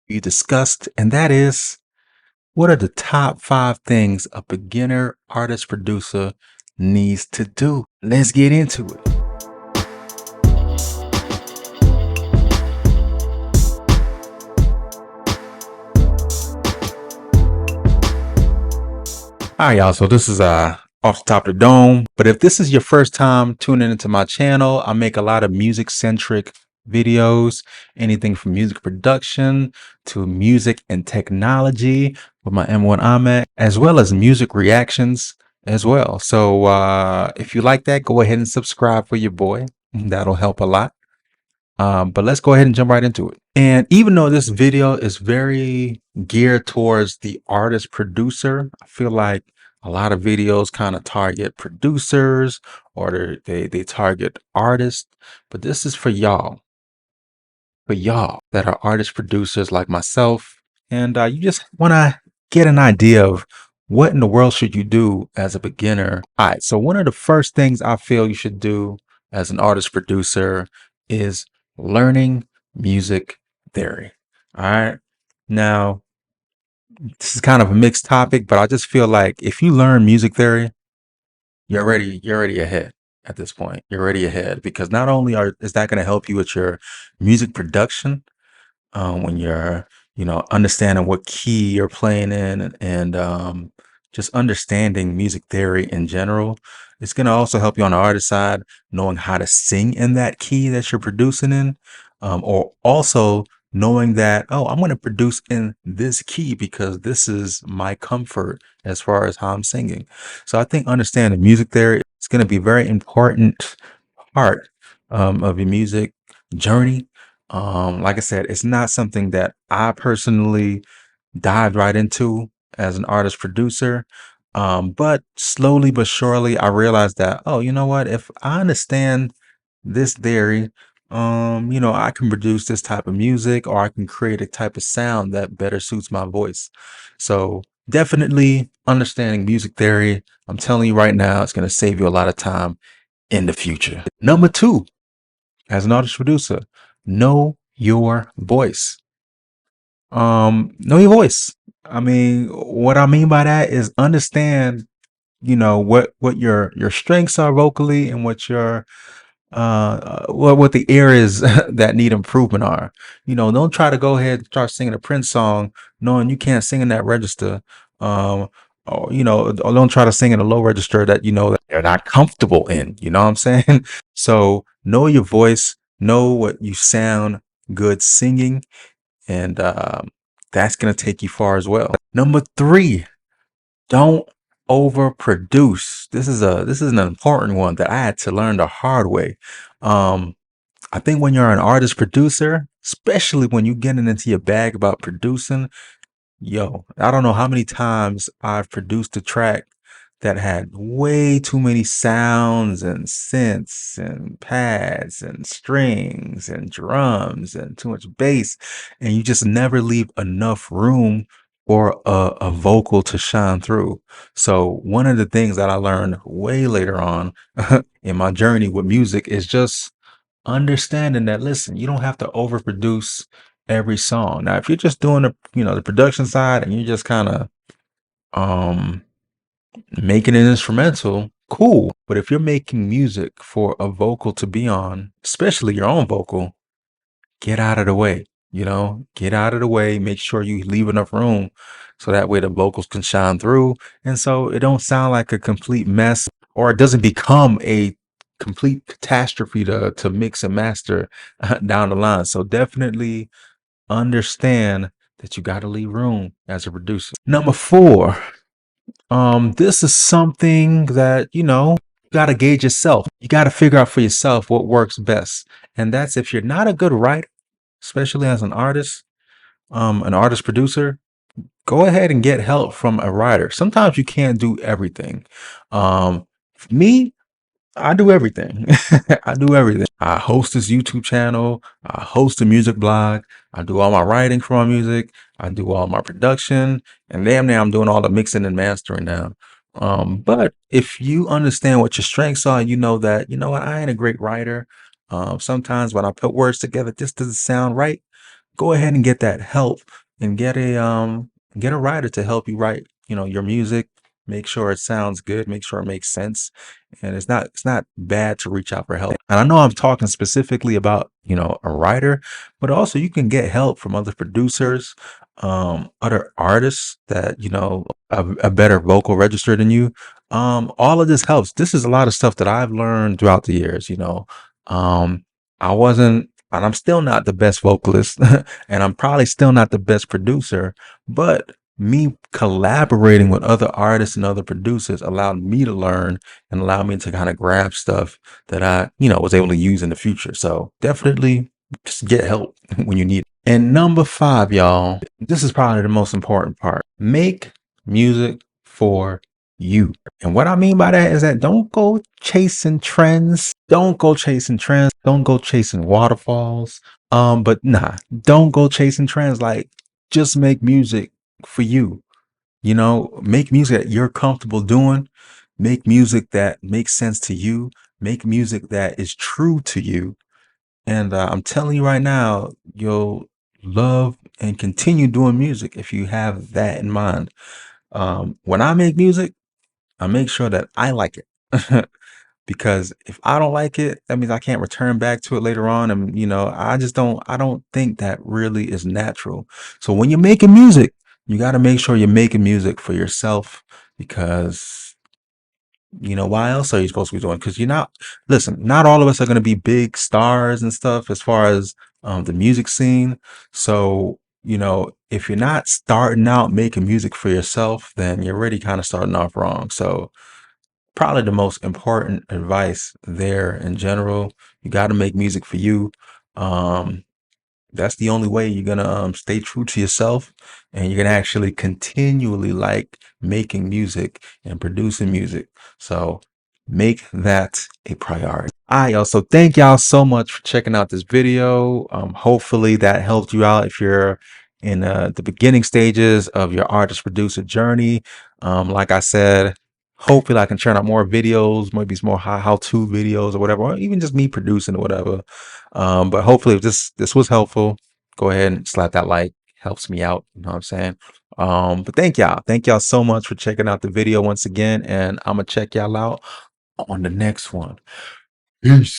we discussed, and that is what are the top 5 things a beginner artist producer needs to do? Let's get into it. All right, y'all. So this is off the top of the dome. But if this is your first time tuning into my channel, I make a lot of music centric videos, anything from music production to music and technology with my M1 Ahmed, as well as music reactions as well. So if you like that, go ahead and subscribe for your boy. That'll help a lot. But let's go ahead and jump right into it. And even though this video is very geared towards the artist producer, I feel like a lot of videos kind of target producers or they target artists. But this is for y'all that are artist producers like myself. And you just want to get an idea of what in the world should you do as a beginner. All right. So one of the first things I feel you should do as an artist producer is learning music theory. All right. Now, this is kind of a mixed topic, but I just feel like if you learn music theory, you're already ahead at this point. You're already ahead because not only is that going to help you with your music production, when you're, understanding what key you're playing in and just understanding music theory in general. It's going to also help you on the artist side, knowing how to sing in that key that you're producing in, or also knowing that, oh, I'm going to produce in this key because this is my comfort as far as how I'm singing. So I think understanding music theory is going to be a very important part of your music journey. Like I said, it's not something that I personally dived right into as an artist producer. But slowly but surely, I realized that, oh, you know what? If I understand this theory, I can produce this type of music or I can create a type of sound that better suits my voice. So definitely understanding music theory, I'm telling you right now, it's going to save you a lot of time in the future. Number two, as an artist producer, know your voice. Know your voice. I mean, what I mean by that is understand, what your strengths are vocally and what the areas that need improvement are. Don't try to go ahead and start singing a Prince song knowing you can't sing in that register. Um, or don't try to sing in a low register that that they're not comfortable in. You know what I'm saying? So know your voice, know what you sound good singing, and that's gonna take you far as well. Number three, don't overproduce. This is an important one that I had to learn the hard way. Um, I think when you're an artist producer, especially when you getting into your bag about producing, yo, I don't know how many times I've produced a track that had way too many sounds and synths and pads and strings and drums and too much bass, and you just never leave enough room for a vocal to shine through. So one of the things that I learned way later on in my journey with music is just understanding that, listen, you don't have to overproduce every song. Now, if you're just doing the production side and you're just kind of um making an instrumental, cool. But if you're making music for a vocal to be on, especially your own vocal, get out of the way. Get out of the way. Make sure you leave enough room so that way the vocals can shine through. And so it don't sound like a complete mess or it doesn't become a complete catastrophe to mix and master down the line. So definitely understand that you got to leave room as a producer. Number four, this is something that, you got to gauge yourself. You got to figure out for yourself what works best. And that's if you're not a good writer, especially as an artist producer, go ahead and get help from a writer. Sometimes you can't do everything. Me, I do everything. I do everything. I host this YouTube channel. I host a music blog. I do all my writing for my music. I do all my production. And damn near I'm doing all the mixing and mastering now. But if you understand what your strengths are, you know that, what, I ain't a great writer. Sometimes when I put words together, this doesn't sound right. go ahead and get that help and get a writer to help you write, your music. Make sure it sounds good, make sure it makes sense. And it's not bad to reach out for help. And I know I'm talking specifically about, a writer, but also you can get help from other producers, other artists that, a better vocal register than you. All of this helps. This is a lot of stuff that I've learned throughout the years. Um, I wasn't, and I'm still not the best vocalist, and I'm probably still not the best producer, but me collaborating with other artists and other producers allowed me to learn and allowed me to kind of grab stuff that I, was able to use in the future. So definitely just get help when you need it. And number 5, y'all, this is probably the most important part. Make music for you. And what I mean by that is that don't go chasing trends. Don't go chasing trends. Don't go chasing waterfalls. But nah, don't go chasing trends. Like, just make music for you. Make music that you're comfortable doing. Make music that makes sense to you. Make music that is true to you. And I'm telling you right now, you'll love and continue doing music if you have that in mind. When I make music, I make sure that I like it. Because if I don't like it, that means I can't return back to it later on. And, I don't think that really is natural. So when you're making music, you got to make sure you're making music for yourself because, why else are you supposed to be doing? Because listen, not all of us are going to be big stars and stuff as far as the music scene. So, if you're not starting out making music for yourself, then you're already kind of starting off wrong. So, probably the most important advice there in general. You got to make music for you. Um, that's the only way you're gonna stay true to yourself, and you're gonna actually continually like making music and producing music. So make that a priority. All right, y'all. So thank y'all so much for checking out this video. Hopefully that helped you out if you're in the beginning stages of your artist producer journey. Like I said, hopefully I can churn out more videos, maybe some more how-to videos or whatever, or even just me producing or whatever. But hopefully if this was helpful, go ahead and slap that like. Helps me out. You know what I'm saying? But thank y'all. Thank y'all so much for checking out the video once again. And I'm gonna check y'all out on the next one. Peace.